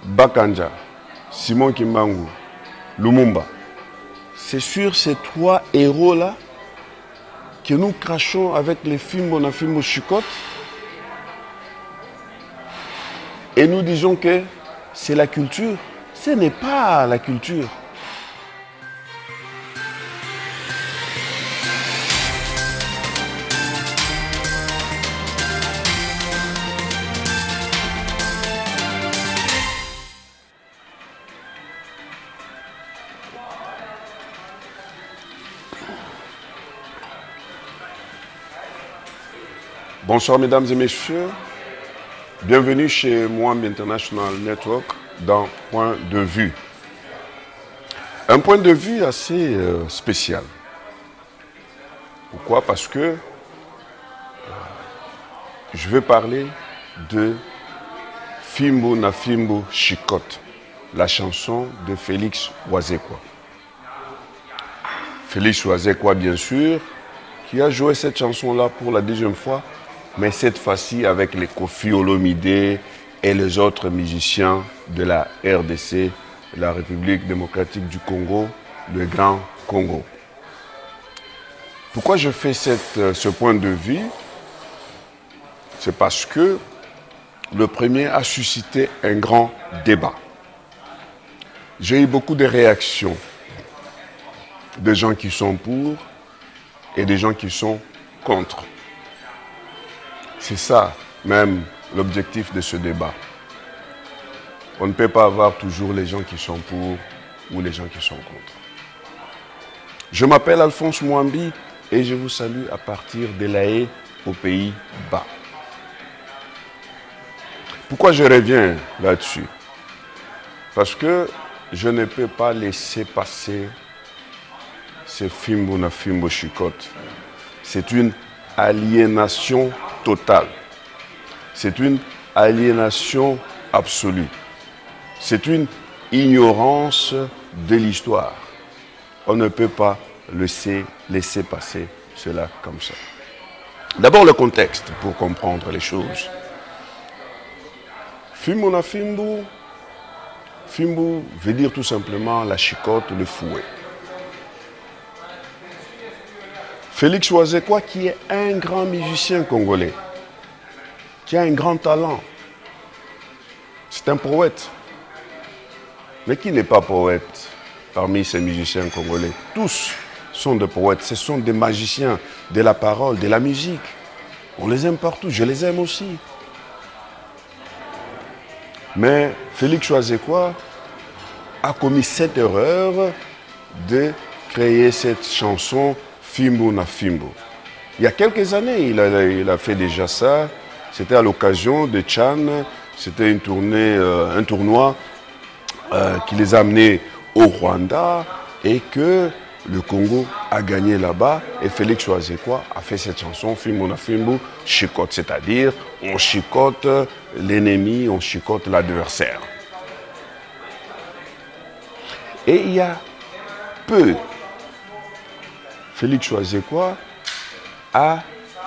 Bakanja, Simon Kimbangu, Lumumba. C'est sur ces trois héros-là que nous crachons avec les films Bonafimbo Chicotte et nous disons que c'est la culture. Ce n'est pas la culture. Bonsoir mesdames et messieurs, bienvenue chez Mwambi International Network dans Point de vue. Un point de vue assez spécial. Pourquoi? Parce que je vais parler de Fimbo na Fimbo Chicotte, la chanson de Félix Ouazekwa. Félix Ouazekwa, bien sûr, qui a joué cette chanson-là pour la deuxième fois, mais cette fois-ci avec les Koffi Olomide et les autres musiciens de la RDC, la République démocratique du Congo, le Grand Congo. Pourquoi je fais ce point de vue? C'est parce que le premier a suscité un grand débat. J'ai eu beaucoup de réactions, des gens qui sont pour et des gens qui sont contre. C'est ça, même, l'objectif de ce débat. On ne peut pas avoir toujours les gens qui sont pour ou les gens qui sont contre. Je m'appelle Alphonse Mwambi et je vous salue à partir de La Haye, aux Pays-Bas. Pourquoi je reviens là-dessus? Parce que je ne peux pas laisser passer ce Fimbo na Fimbo Chicotte. C'est une aliénation totale. C'est une aliénation absolue. C'est une ignorance de l'histoire. On ne peut pas laisser passer cela comme ça. D'abord le contexte pour comprendre les choses. Fimbo na Fimbo, Fimbo veut dire tout simplement la chicotte, le fouet. Félix Ouazekwa, qui est un grand musicien congolais, qui a un grand talent. C'est un poète. Mais qui n'est pas poète parmi ces musiciens congolais? Tous sont des poètes, ce sont des magiciens de la parole, de la musique. On les aime partout, je les aime aussi. Mais Félix Ouazekwa a commis cette erreur de créer cette chanson Fimbo na Fimbo. Il y a quelques années, il a fait déjà ça. C'était à l'occasion de Tchad. C'était une tournée, un tournoi qui les a amenés au Rwanda et que le Congo a gagné là-bas. Et Félix Ouazekwa a fait cette chanson Fimbo na Fimbo Chicotte, c'est-à-dire on chicotte l'ennemi, on chicotte l'adversaire. Et il y a peu, Félix Ouazekwa a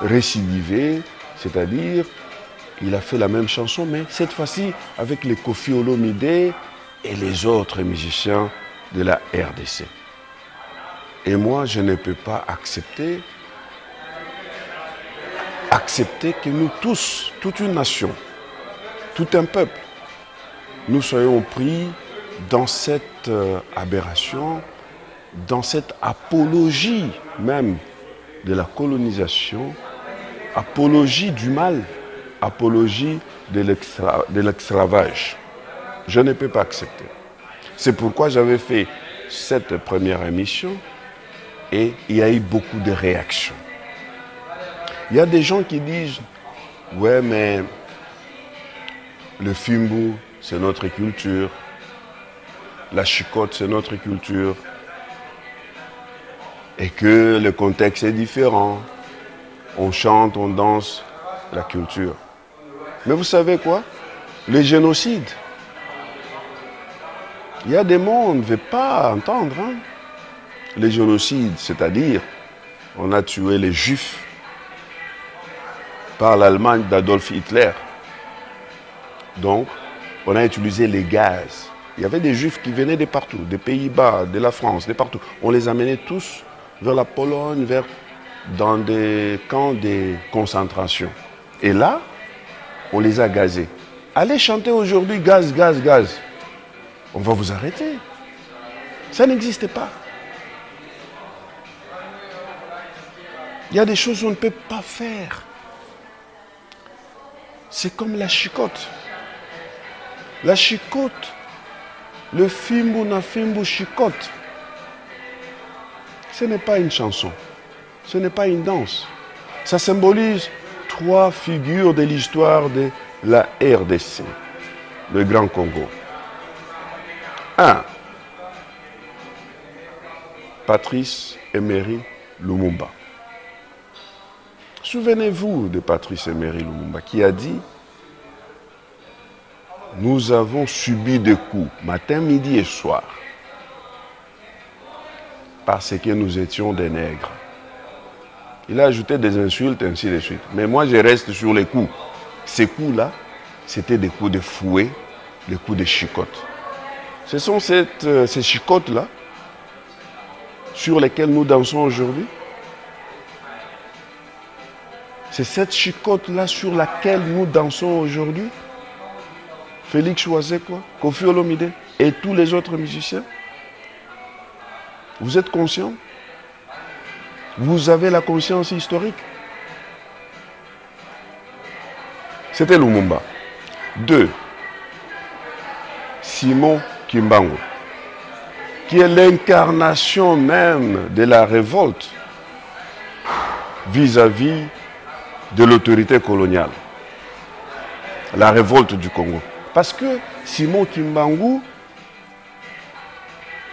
récidivé, c'est-à-dire il a fait la même chanson, mais cette fois-ci avec les Koffi Olomide et les autres musiciens de la RDC. Et moi, je ne peux pas accepter que nous tous, toute une nation, tout un peuple, nous soyons pris dans cette aberration, dans cette apologie même de la colonisation, apologie du mal, apologie de l'esclavage. Je ne peux pas accepter. C'est pourquoi j'avais fait cette première émission et il y a eu beaucoup de réactions. Il y a des gens qui disent « Ouais, mais le Fimbo, c'est notre culture. La chicotte, c'est notre culture. » Et que le contexte est différent. On chante, on danse, la culture. Mais vous savez quoi? Le génocide. Il y a des mots on ne veut pas entendre. Hein? Le génocide, c'est-à-dire, on a tué les Juifs par l'Allemagne d'Adolf Hitler. Donc, on a utilisé les gaz. Il y avait des Juifs qui venaient de partout, des Pays-Bas, de la France, de partout. On les amenait tous vers la Pologne, dans des camps de concentration. Et là, on les a gazés. Allez chanter aujourd'hui gaz, gaz, gaz. On va vous arrêter. Ça n'existait pas. Il y a des choses qu'on ne peut pas faire. C'est comme la chicotte. La chicotte, le fimbu na fimbu chicotte, ce n'est pas une chanson, ce n'est pas une danse. Ça symbolise 3 figures de l'histoire de la RDC, le Grand Congo. 1. Patrice Emery Lumumba. Souvenez-vous de Patrice Emery Lumumba qui a dit: nous avons subi des coups, matin, midi et soir, parce que nous étions des nègres. Il a ajouté des insultes, ainsi de suite. Mais moi, je reste sur les coups. Ces coups-là, c'était des coups de fouet, des coups de chicotte. Ce sont ces chicottes-là sur lesquelles nous dansons aujourd'hui. C'est cette chicotte-là sur laquelle nous dansons aujourd'hui. Félix Ouazekwa, Koffi Olomide et tous les autres musiciens. Vous êtes conscients? Vous avez la conscience historique? C'était Lumumba. 2. Simon Kimbangu, qui est l'incarnation même de la révolte vis-à-vis de l'autorité coloniale. La révolte du Congo. Parce que Simon Kimbangu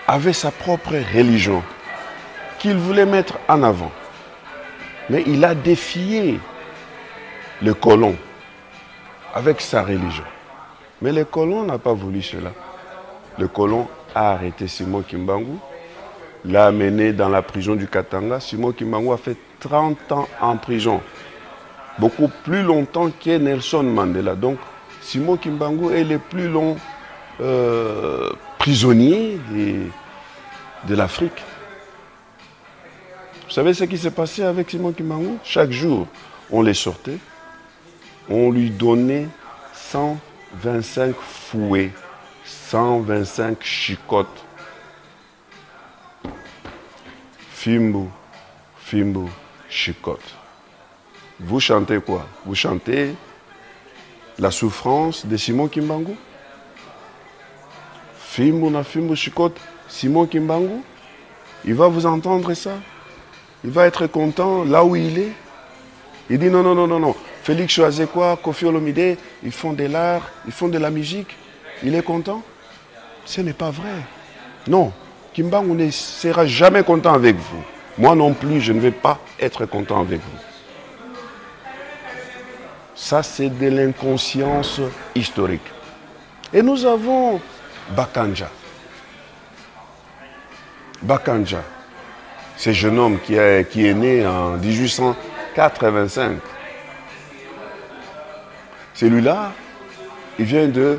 avait sa propre religion qu'il voulait mettre en avant. Mais il a défié le colon avec sa religion. Mais le colon n'a pas voulu cela. Le colon a arrêté Simon Kimbangu, l'a amené dans la prison du Katanga. Simon Kimbangu a fait 30 ans en prison. Beaucoup plus longtemps que Nelson Mandela. Donc, Simon Kimbangu est le plus long prisonnier de l'Afrique. Vous savez ce qui s'est passé avec Simon Kimbangu? Chaque jour, on les sortait, on lui donnait 125 fouets, 125 chicottes. Fimbu, fimbu, chicotte. Vous chantez quoi? Vous chantez la souffrance de Simon Kimbangu? Fimbu na fimbu chicotte, Simon Kimbangu, il va vous entendre ça. Il va être content là où il est. Il dit non, non, non, non, non. Félix Ouazekwa, Koffi Olomide, ils font de l'art, ils font de la musique. Il est content? Ce n'est pas vrai. Non, Kimbangu ne sera jamais content avec vous. Moi non plus, je ne vais pas être content avec vous. Ça, c'est de l'inconscience historique. Et nous avons Bakanja. Bakanja, ce jeune homme qui est né en 1885. Celui-là, il vient de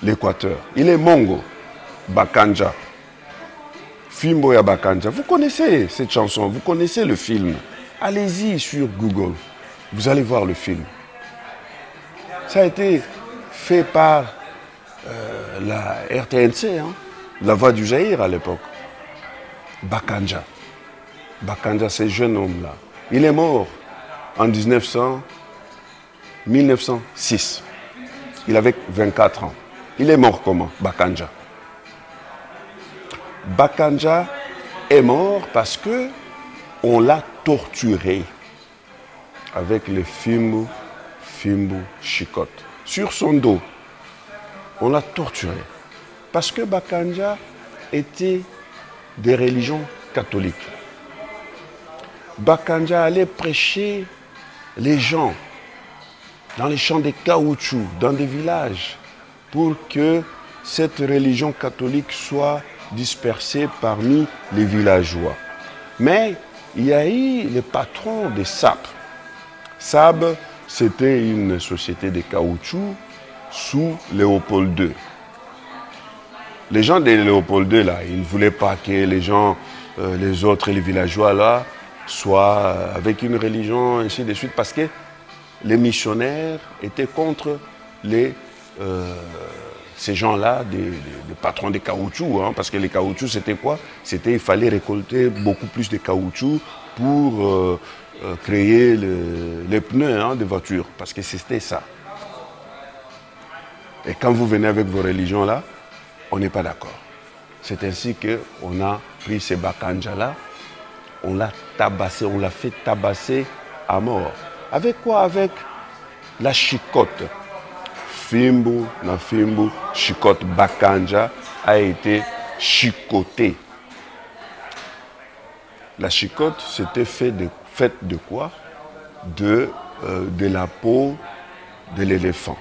l'Équateur. Il est Mongo, Bakanja. Fimbo ya Bakanja. Vous connaissez cette chanson, vous connaissez le film. Allez-y sur Google, vous allez voir le film. Ça a été fait par la RTNC, hein, la Voix du Zaïre à l'époque. Bakanja. Bakanja, ce jeune homme-là. Il est mort en 1906. Il avait 24 ans. Il est mort comment, Bakanja? Bakanja est mort parce que on l'a torturé avec le fimbu chicotte. Sur son dos, on l'a torturé. Parce que Bakanja était des religions catholiques. Bakanja allait prêcher les gens dans les champs de caoutchouc, dans des villages, pour que cette religion catholique soit dispersée parmi les villageois. Mais il y a eu le patron de SAP. SAP, c'était une société de caoutchouc sous Léopold II. Les gens de Léopold II, là, ils ne voulaient pas que les gens, les autres, les villageois, là, soient avec une religion, ainsi de suite, parce que les missionnaires étaient contre ces gens-là, des patrons de caoutchouc, hein, parce que les caoutchoucs, c'était quoi? C'était il fallait récolter beaucoup plus de caoutchouc pour créer les pneus, hein, des voitures, parce que c'était ça. Et quand vous venez avec vos religions-là, on n'est pas d'accord. C'est ainsi qu'on a pris ces Bakanja-là, on l'a tabassé, on l'a fait tabasser à mort. Avec quoi? Avec la chicotte. Fimbu, na Fimbu, chicotte Bakanja a été chicoté. La chicotte, c'était fait de quoi? De la peau de l'éléphant.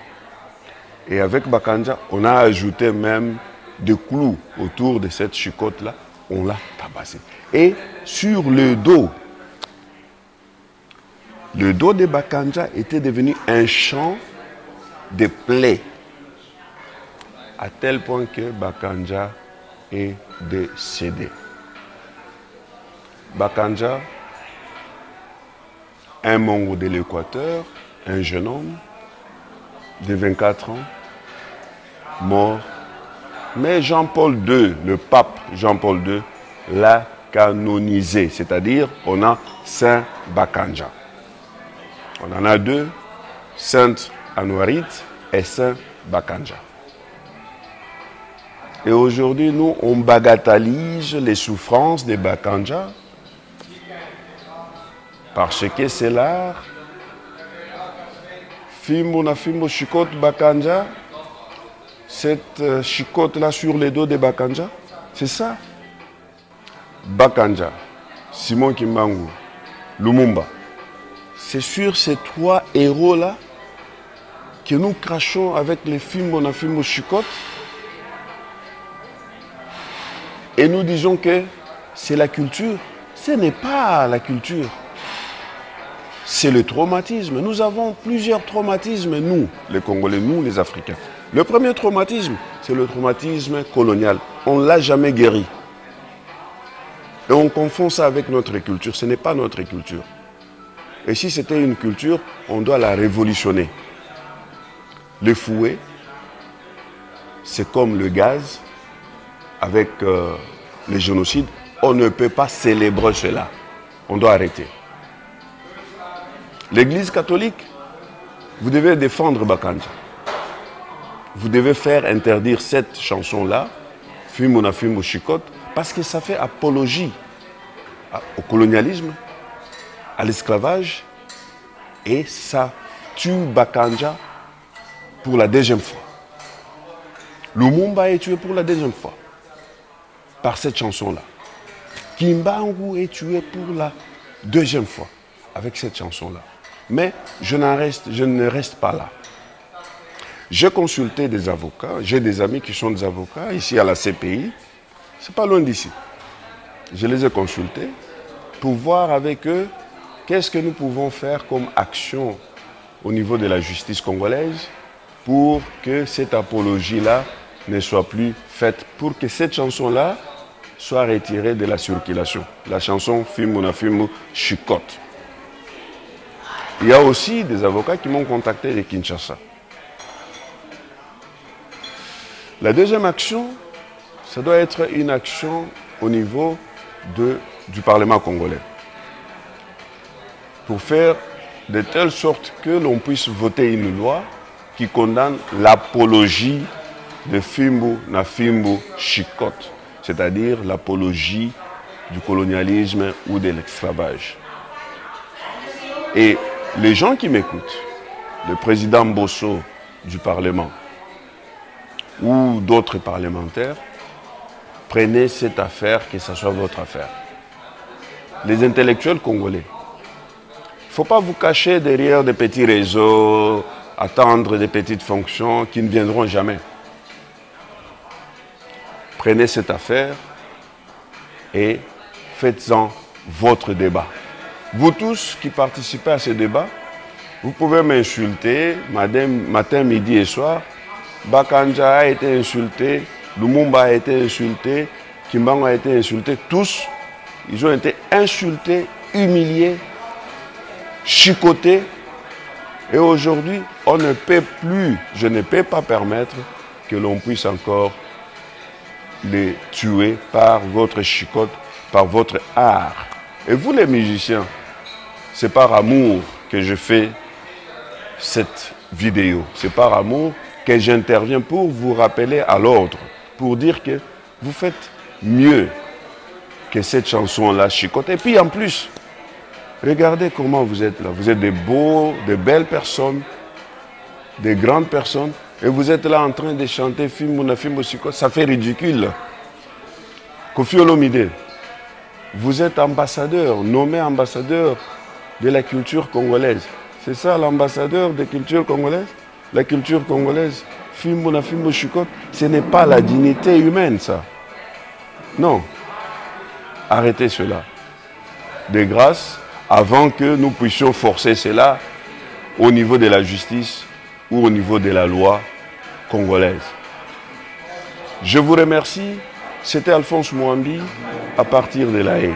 Et avec Bakanja, on a ajouté même des clous autour de cette chicotte-là. On l'a tabassé. Et sur le dos de Bakanja était devenu un champ de plaies. À tel point que Bakanja est décédé. Bakanja, un Mongo de l'Équateur, un jeune homme de 24 ans, mort. Mais Jean-Paul II, le pape Jean-Paul II, l'a canonisé. C'est-à-dire, on a Saint Bakanja. On en a deux, Sainte Anouarite et Saint Bakanja. Et aujourd'hui, nous, on bagatellise les souffrances des Bakanja parce que c'est l'art. Fimbu na Fimbu chicote Bakanja, cette chicote-là sur les dos des Bakanja, c'est ça. Bakanja, Simon Kimbangu, Lumumba. C'est sur ces trois héros-là que nous crachons avec les Fimbu na Fimbu chicote. Et nous disons que c'est la culture. Ce n'est pas la culture. C'est le traumatisme. Nous avons plusieurs traumatismes, nous, les Congolais, nous, les Africains. Le premier traumatisme, c'est le traumatisme colonial. On ne l'a jamais guéri. Et on confond ça avec notre culture. Ce n'est pas notre culture. Et si c'était une culture, on doit la révolutionner. Le fouet, c'est comme le gaz. Avec les génocides, on ne peut pas célébrer cela. On doit arrêter. L'Église catholique, vous devez défendre Bakanja. Vous devez faire interdire cette chanson-là, Fimbu na Fimbu chicote, parce que ça fait apologie au colonialisme, à l'esclavage, et ça tue Bakanja pour la deuxième fois. Lumumba est tué pour la deuxième fois par cette chanson-là. Kimbangu est tué pour la deuxième fois avec cette chanson-là. Mais je ne reste pas là. J'ai consulté des avocats, j'ai des amis qui sont des avocats ici à la CPI, c'est pas loin d'ici. Je les ai consultés pour voir avec eux qu'est-ce que nous pouvons faire comme action au niveau de la justice congolaise pour que cette apologie-là ne soit plus faite, pour que cette chanson-là soit retirée de la circulation. La chanson Fimbu na Fimbu chicote. Il y a aussi des avocats qui m'ont contacté de Kinshasa. La deuxième action, ça doit être une action au niveau du Parlement congolais. Pour faire de telle sorte que l'on puisse voter une loi qui condamne l'apologie de Fimbu na Fimbu chicote, c'est-à-dire l'apologie du colonialisme ou de l'esclavage. Et les gens qui m'écoutent, le président Bosso du Parlement ou d'autres parlementaires, prenez cette affaire, que ce soit votre affaire. Les intellectuels congolais, il ne faut pas vous cacher derrière des petits réseaux, attendre des petites fonctions qui ne viendront jamais. Prenez cette affaire et faites-en votre débat. Vous tous qui participez à ce débat, vous pouvez m'insulter matin, midi et soir. Bakanja a été insulté, Lumumba a été insulté, Kimbangu a été insulté, tous, ils ont été insultés, humiliés, chicotés. Et aujourd'hui, on ne peut plus, je ne peux pas permettre que l'on puisse encore les tuer par votre chicote, par votre art. Et vous les musiciens, c'est par amour que je fais cette vidéo. C'est par amour que j'interviens pour vous rappeler à l'ordre, pour dire que vous faites mieux que cette chanson-là, chicote. Et puis en plus, regardez comment vous êtes là. Vous êtes des beaux, de belles personnes, des grandes personnes, et vous êtes là en train de chanter Fimuna Fimbo Chicote. Ça fait ridicule. Koffi Olomide, vous êtes ambassadeur, nommé ambassadeur de la culture congolaise. C'est ça l'ambassadeur de la culture congolaise? La culture congolaise, Fimuna Fimbo Chicote, ce n'est pas la dignité humaine, ça. Non. Arrêtez cela. De grâce, avant que nous puissions forcer cela au niveau de la justice ou au niveau de la loi congolaise. Je vous remercie. C'était Alphonse Mouambi à partir de La Haye.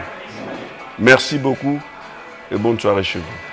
Merci beaucoup et bonne soirée chez vous.